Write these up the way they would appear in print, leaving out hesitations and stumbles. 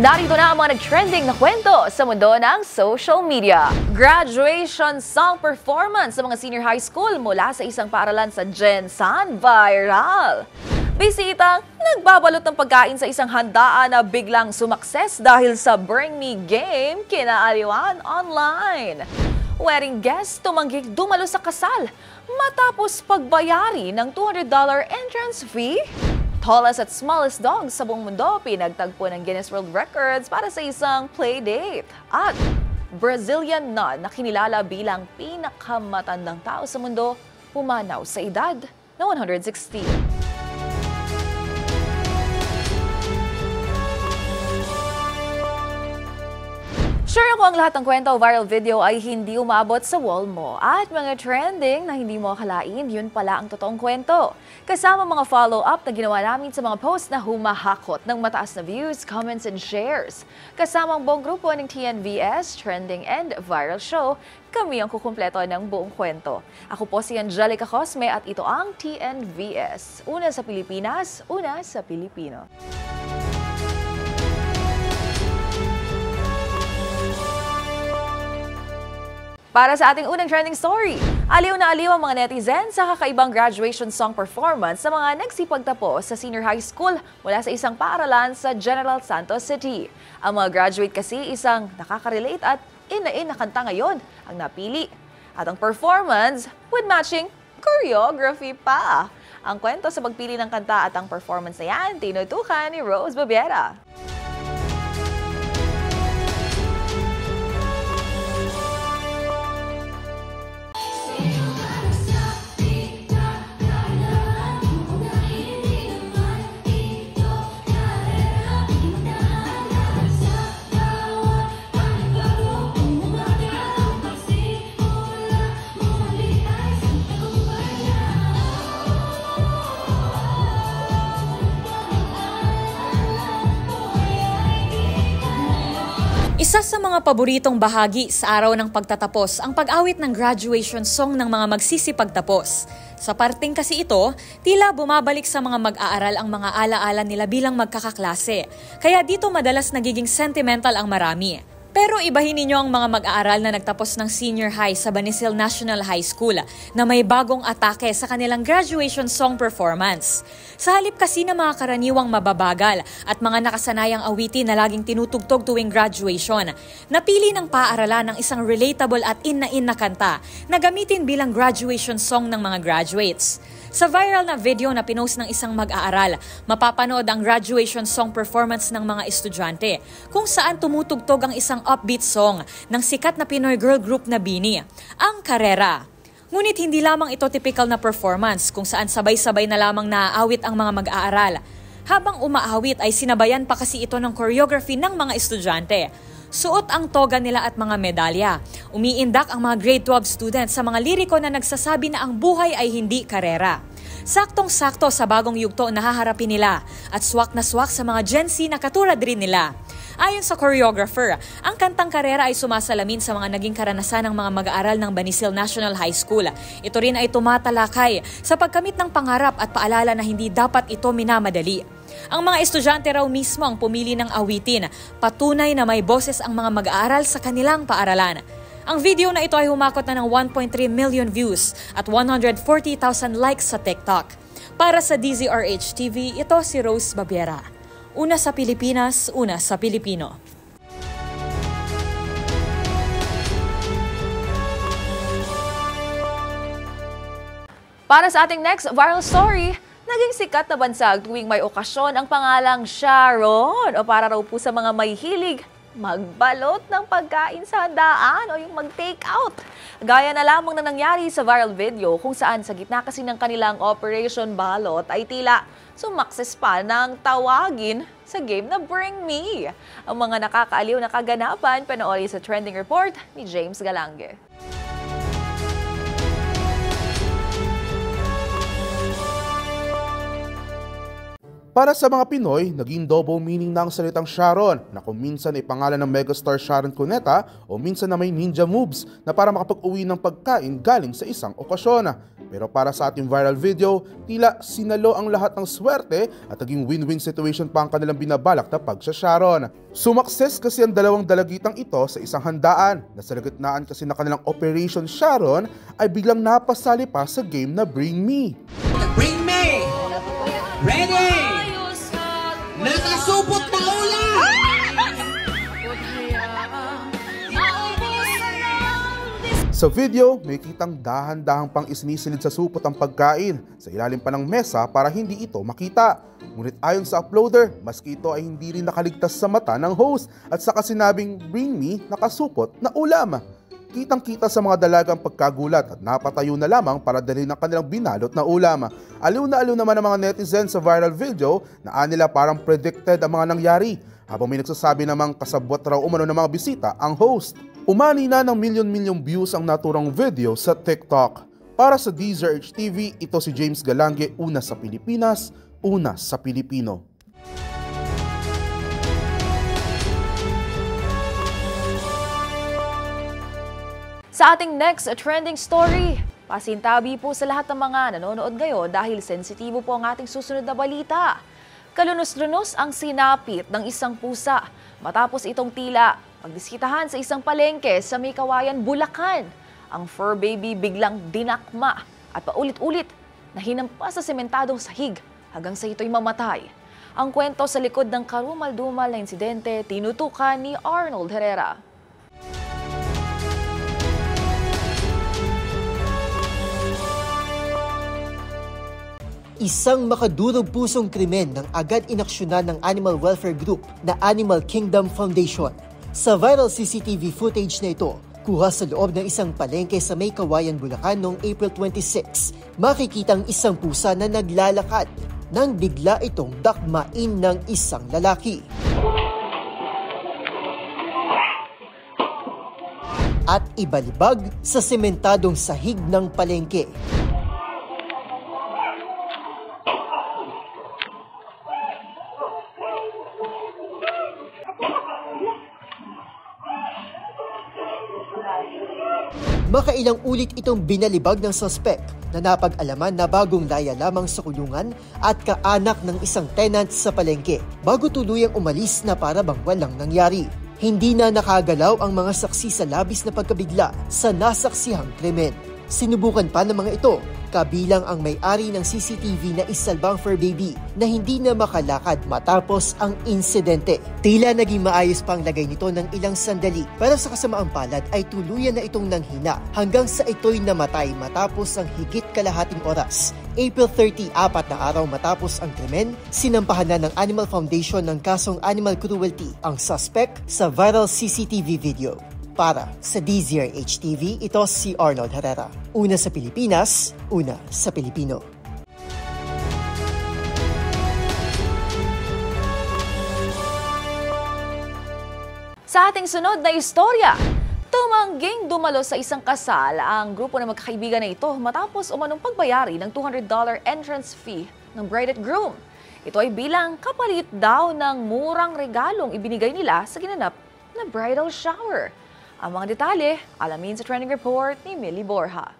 Narito na ang mga nag-trending na kwento sa mundo ng social media. Graduation song performance sa mga senior high school mula sa isang paaralan sa Jensan viral. Bisitang nagbabalot ng pagkain sa isang handaan na biglang sumakses dahil sa Bring Me game kinaaliwan online. Wedding guest tumangging dumalo sa kasal matapos pagbayari ng $200 entrance fee. Tallest at smallest dogs sa buong mundo pinagtagpo ng Guinness World Records para sa isang playdate. At Brazilian nun na kinilala bilang pinakamatandang tao sa mundo pumanaw sa edad na 160. Sure ako ang lahat ng kwento o viral video ay hindi umabot sa wall mo at mga trending na hindi mo akalain, yun pala ang totoong kwento. Kasama mga follow-up na ginawa namin sa mga post na humahakot ng mataas na views, comments, and shares. Kasama ang buong grupo ng TNVS, Trending and Viral Show, kami ang kukumpleto ng buong kwento. Ako po si Angelica Cosme at ito ang TNVS. Una sa Pilipinas, una sa Pilipino. Para sa ating unang trending story, aliw na aliw ang mga netizens sa kakaibang graduation song performance sa mga nagsipagtapos sa senior high school mula sa isang paaralan sa General Santos City. Ang mga graduate kasi isang nakaka-relate at in na kanta ngayon ang napili. At ang performance with matching choreography pa. Ang kwento sa pagpili ng kanta at ang performance na yan, tinutukan ni Rose Babiera. Isa sa mga paboritong bahagi sa araw ng pagtatapos ang pag-awit ng graduation song ng mga magsisipagtapos. Sa parting kasi ito, tila bumabalik sa mga mag-aaral ang mga alaala nila bilang magkakaklase. Kaya dito madalas nagiging sentimental ang marami. Pero ibahin ninyo ang mga mag-aaral na nagtapos ng senior high sa Banisil National High School na may bagong atake sa kanilang graduation song performance. Sa halip kasi ng mga karaniwang mababagal at mga nakasanayang awitin na laging tinutugtog tuwing graduation, napili ng paaralan ng isang relatable at in na kanta na gamitin bilang graduation song ng mga graduates. Sa viral na video na pinost ng isang mag-aaral, mapapanood ang graduation song performance ng mga estudyante kung saan tumutugtog ang isang upbeat song ng sikat na Pinoy girl group na BINI, ang Karera. Ngunit hindi lamang ito typical na performance kung saan sabay-sabay na lamang naaawit ang mga mag-aaral. Habang umaawit ay sinabayan pa kasi ito ng choreography ng mga estudyante. Suot ang toga nila at mga medalya. Umiindak ang mga grade 12 students sa mga liriko na nagsasabi na ang buhay ay hindi karera. Saktong-sakto sa bagong yugto na haharapin nila at swak na swak sa mga Gen Z na katulad rin nila. Ayon sa choreographer, ang kantang Karera ay sumasalamin sa mga naging karanasan ng mga mag-aaral ng Banisil National High School. Ito rin ay tumatalakay sa pagkamit ng pangarap at paalala na hindi dapat ito minamadali. Ang mga estudyante raw mismo ang pumili ng awitin, patunay na may boses ang mga mag-aaral sa kanilang paaralan. Ang video na ito ay humakot na ng 1.3 million views at 140,000 likes sa TikTok. Para sa DZRH TV, ito si Rose Babiera. Una sa Pilipinas, una sa Pilipino. Para sa ating next viral story, naging sikat na bansag tuwing may okasyon ang pangalang Sharon o para raw po sa mga may hilig magbalot ng pagkain sa handaan o yung mag-take out. Gaya na lamang na nangyari sa viral video kung saan sa gitna kasi ng kanilang Operation Balot ay tila sumakses pa ng tawagin sa game na Bring Me. Ang mga nakakaaliw na kaganapan panoorin sa trending report ni James Galange. Para sa mga Pinoy, naging double meaning na ang salitang Sharon na kung minsan ay pangalan ng megastar Sharon Cuneta o minsan na may ninja moves na para makapag-uwi ng pagkain galing sa isang okasyon. Pero para sa ating viral video, tila sinalo ang lahat ng swerte at naging win-win situation pa ang kanilang binabalak na pagsasharon. Sumakses kasi ang dalawang dalagitang ito sa isang handaan na sa gitnaan kasi na kanilang Operation Sharon ay biglang napasali pa sa game na Bring Me. Bring Me! Ready! Nakasupot na ulan! Sa video, may kitang dahan-dahang pang isinisilid sa supot ang pagkain sa ilalim pa ng mesa para hindi ito makita. Ngunit ayon sa uploader, maski ito ay hindi rin nakaligtas sa mata ng host at saka sinabing Bring Me nakasupot na ulam. Kitang-kita sa mga dalagang pagkagulat at napatayo na lamang para dalhin ang kanilang binalot na ulam. Aliw na aliw naman ang mga netizens sa viral video na anila parang predicted ang mga nangyari, habang may nagsasabi namang kasabwat raw umano ng mga bisita ang host. Umani na ng milyon-milyong views ang naturang video sa TikTok. Para sa DZRH TV, ito si James Galange, una sa Pilipinas, una sa Pilipino. Sa ating next trending story, pasintabi po sa lahat ng mga nanonood ngayon dahil sensitibo po ang ating susunod na balita. Kalunos-lunos ang sinapit ng isang pusa matapos itong tila magdiskitahan sa isang palengke sa May Kawayan, Bulacan. Ang fur baby biglang dinakma at paulit-ulit na hinampas sa sementadong sahig hanggang sa ito'y mamatay. Ang kwento sa likod ng karumal-dumal na insidente tinutukan ni Arnold Herrera. Isang makadurog pusong krimen ng agad inaksyonan ng animal welfare group na Animal Kingdom Foundation. Sa viral CCTV footage na ito, kuha sa loob ng isang palengke sa May Kawayan, Bulacan noong April 26, makikitang isang pusa na naglalakad nang bigla itong dakmain ng isang lalaki. At ibalibag sa sementadong sahig ng palengke. Makailang ulit itong binalibag ng suspect na napag-alaman na bagong laya lamang sa kulungan at kaanak ng isang tenant sa palengke bago tuluyang umalis na para bang walang nangyari. Hindi na nakagalaw ang mga saksi sa labis na pagkabigla sa nasaksihang krimen. Sinubukan pa ng mga ito, kabilang ang may-ari ng CCTV na isalbang fur baby na hindi na makalakad matapos ang insidente. Tila naging maayos pang lagay nito ng ilang sandali pero sa kasamaang palad ay tuluyan na itong nanghina hanggang sa ito'y namatay matapos ang higit kalahating oras. April 30, 4 na araw matapos ang krimen, sinampahan na ng Animal Foundation ng kasong animal cruelty ang suspect sa viral CCTV video. Para sa DZRH TV, ito si Arnold Herrera. Una sa Pilipinas, una sa Pilipino. Sa ating sunod na istorya, tumangging dumalo sa isang kasal ang grupo ng magkakaibigan na ito matapos umanong pagbayari ng $200 entrance fee ng bride at groom. Ito ay bilang kapalit daw ng murang regalong ibinigay nila sa ginanap na bridal shower. Ang mga detalye, alamin sa trending report ni Millie Borja.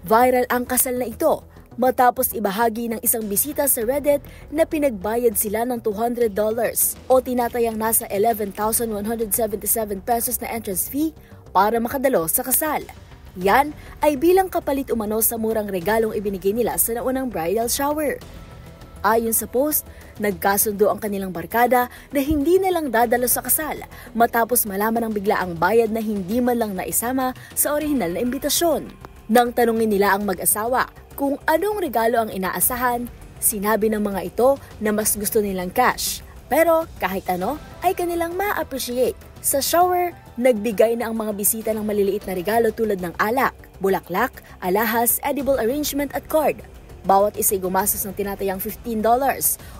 Viral ang kasal na ito matapos ibahagi ng isang bisita sa Reddit na pinagbayad sila ng $200 o tinatayang nasa 11,177 pesos na entrance fee para makadalo sa kasal. Yan ay bilang kapalit umano sa murang regalong ibinigay nila sa naunang bridal shower. Ayon sa post, nagkasundo ang kanilang barkada na hindi na lang dadalo sa kasal matapos malaman ng biglaang bayad na hindi man lang naisama sa orihinal na imbitasyon. Nang tanungin nila ang mag-asawa kung anong regalo ang inaasahan, sinabi ng mga ito na mas gusto nilang cash. Pero kahit ano ay kanilang ma-appreciate. Sa shower, nagbigay na ang mga bisita ng maliliit na regalo tulad ng alak, bulaklak, alahas, edible arrangement at card. Bawat isa'y gumastos ng tinatayang $15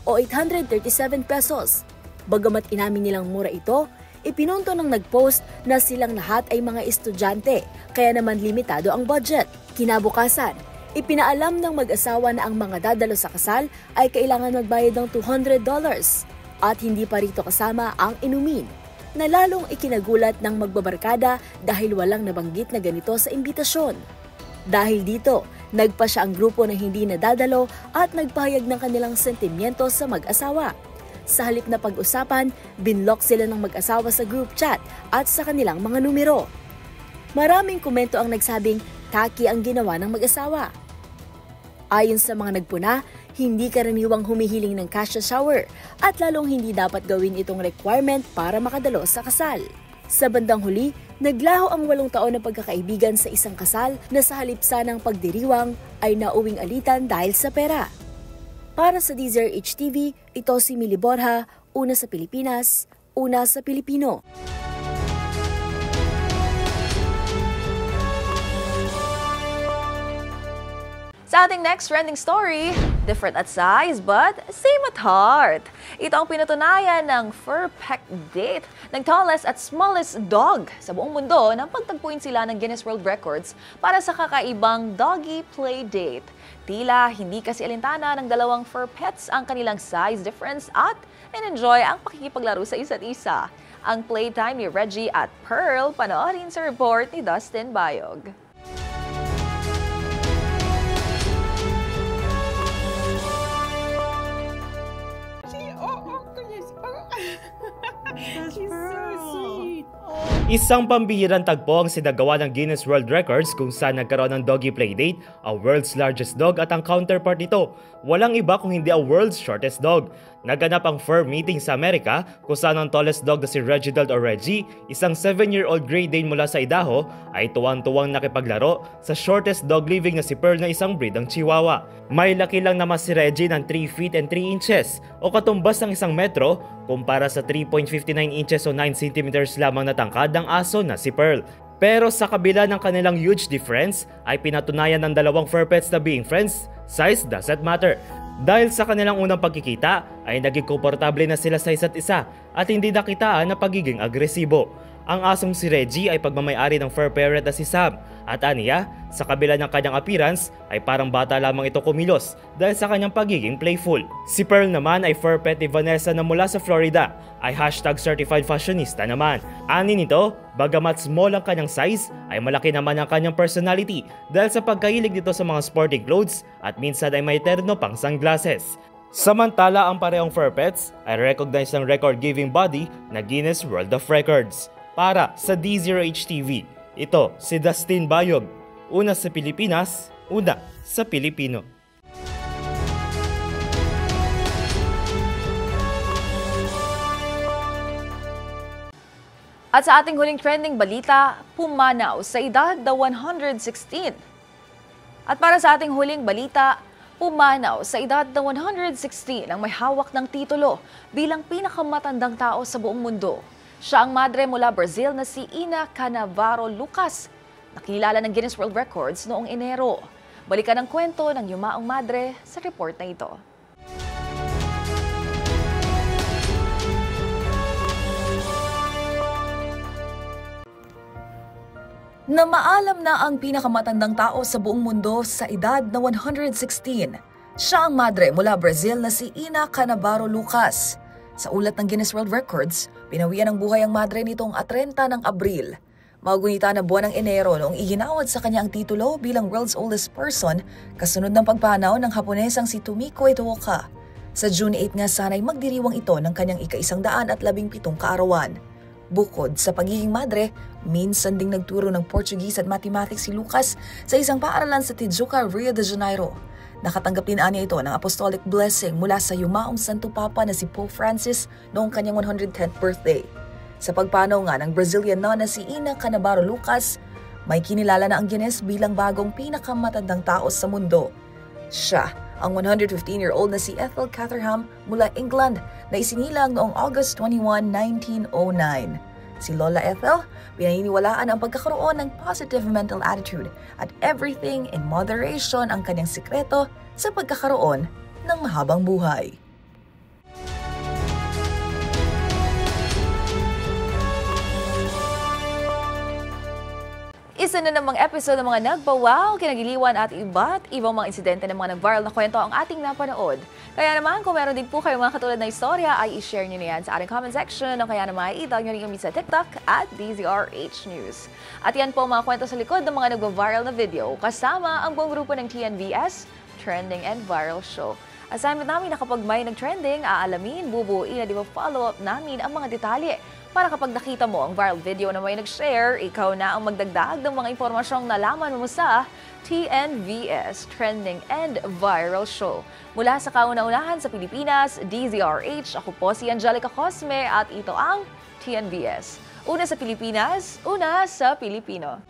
o 837 pesos. Bagamat inamin nilang mura ito, ipinunto ng nag-post na silang lahat ay mga estudyante, kaya naman limitado ang budget. Kinabukasan, ipinaalam ng mag-asawa na ang mga dadalo sa kasal ay kailangan magbayad ng $200. At hindi pa rito kasama ang inumin, na lalong ikinagulat ng magbabarkada dahil walang nabanggit na ganito sa imbitasyon. Dahil dito, nagpa siya ang grupo na hindi nadadalo at nagpahayag ng kanilang sentimiento sa mag-asawa. Sa halip na pag-usapan, binlock sila ng mag-asawa sa group chat at sa kanilang mga numero. Maraming komento ang nagsabing tacky ang ginawa ng mag-asawa. Ayon sa mga nagpuna, hindi karaniwang humihiling ng cash shower at lalong hindi dapat gawin itong requirement para makadalo sa kasal. Sa bandang huli, naglaho ang 8 taon na pagkakaibigan sa isang kasal na sa halip sanang pagdiriwang ay nauwing alitan dahil sa pera. Para sa DZRH TV, ito si Mili Borja, una sa Pilipinas, una sa Pilipino. Sa ating next trending story, different at size but same at heart. Ito ang pinatunayan ng Fur-Peck date ng tallest at smallest dog sa buong mundo nang pagtagpuin sila ng Guinness World Records para sa kakaibang doggy play date. Tila hindi kasi alintana ng dalawang fur pets ang kanilang size difference at enjoy ang pakikipaglaro sa isa't isa. Ang playtime ni Reggie at Pearl, panoorin sa report ni Dustin Bayog. She's so sweet. Isang pambihirang tagpo ang sinagawa ng Guinness World Records kung saan nagkaroon ng doggy playdate ang world's largest dog at ang counterpart nito. Walang iba kung hindi ang world's shortest dog. Naganap ang fur meeting sa Amerika kung saan ang tallest dog na si Reginald o Reggie, isang 7-year-old Great Dane mula sa Idaho, ay tuwang-tuwang nakipaglaro sa shortest dog living na si Pearl na isang breed ng Chihuahua. May laki lang naman si Reggie ng 3 feet and 3 inches o katumbas ng 1 metro kumpara sa 3.59 inches o 9 centimeters lamang na tangkad ng aso na si Pearl. Pero sa kabila ng kanilang huge difference ay pinatunayan ng dalawang fur pets na being friends, size doesn't matter. Dahil sa kanilang unang pagkikita ay naging komportable na sila sa isa't isa at hindi nakitaan na pagiging agresibo. Ang asong si Reggie ay pagmamayari ng fur parent na si Sam at aniya, sa kabila ng kanyang appearance ay parang bata lamang ito kumilos dahil sa kanyang pagiging playful. Si Pearl naman ay fur pet ni Vanessa na mula sa Florida ay #certified fashionista naman. Ani nito, bagamat small ang kanyang size ay malaki naman ang kanyang personality dahil sa pagkahilig nito sa mga sporting clothes at minsan ay may terno pang sunglasses. Samantala ang parehong fur pets ay recognized ng record-giving body na Guinness World of Records. Para sa DZRH TV, ito si Dustin Bayog, una sa Pilipinas, una sa Pilipino. At sa ating huling trending balita, pumanaw sa edad na 116. At para sa ating huling balita, pumanaw sa edad na 116 ang may hawak ng titulo bilang pinakamatandang tao sa buong mundo. Siya ang madre mula Brazil na si Ina Canavaro Lucas, nakilala ng Guinness World Records noong Enero. Balikan ang kwento ng yumaong madre sa report na ito. Na maalam na ang pinakamatandang tao sa buong mundo sa edad na 116. Siya ang madre mula Brazil na si Ina Canavaro Lucas. Sa ulat ng Guinness World Records, pinawian ng buhay ang madre nitong 30 ng Abril. Magunita na buwan ng Enero noong iginawad sa kanya ang titulo bilang world's oldest person kasunod ng pagpanaw ng Haponesang si Tomiko Itowoka. Sa June 8 nga sana'y magdiriwang ito ng kanyang ika-117 kaarawan. Bukod sa pagiging madre, minsan ding nagturo ng Portuguese at mathematics si Lucas sa isang paaralan sa Tijuca, Rio de Janeiro. Nakatanggap din niya ito ng apostolic blessing mula sa yumaong Santo Papa na si Pope Francis noong kanyang 110th birthday. Sa pagpanaw nga ng Brazilian nun na si Ina Canavaro Lucas, may kinilala na ang Guinness bilang bagong pinakamatandang tao sa mundo. Siya, ang 115-year-old na si Ethel Catherham mula England na isinilang noong August 21, 1909. Si Lola Ethel, pinaniniwalaan ang pagkakaroon ng positive mental attitude at everything in moderation ang kanyang sikreto sa pagkakaroon ng mahabang buhay. Isa na namang episode ng mga nagbawaw, kinagiliwan at iba't ibang mga insidente ng mga nag-viral na kwento ang ating napanood. Kaya naman, kung meron din po kayo mga katulad na istorya, ay i-share nyo na yan sa ating comment section o kaya naman i-tag nyo rin kami sa TikTok at DZRH News. At yan po ang mga kwento sa likod ng mga nagba-viral na video kasama ang buong grupo ng TNVS, Trending and Viral Show. Assignment namin na kapag may nag-trending, aalamin, bubuuin at follow-up namin ang mga detalye. Para kapag nakita mo ang viral video na may nag-share, ikaw na ang magdagdag ng mga impormasyong nalaman mo sa TNVS, Trending and Viral Show. Mula sa kauna-unahan sa Pilipinas, DZRH, ako po si Angelica Cosme at ito ang TNVS. Una sa Pilipinas, una sa Pilipino.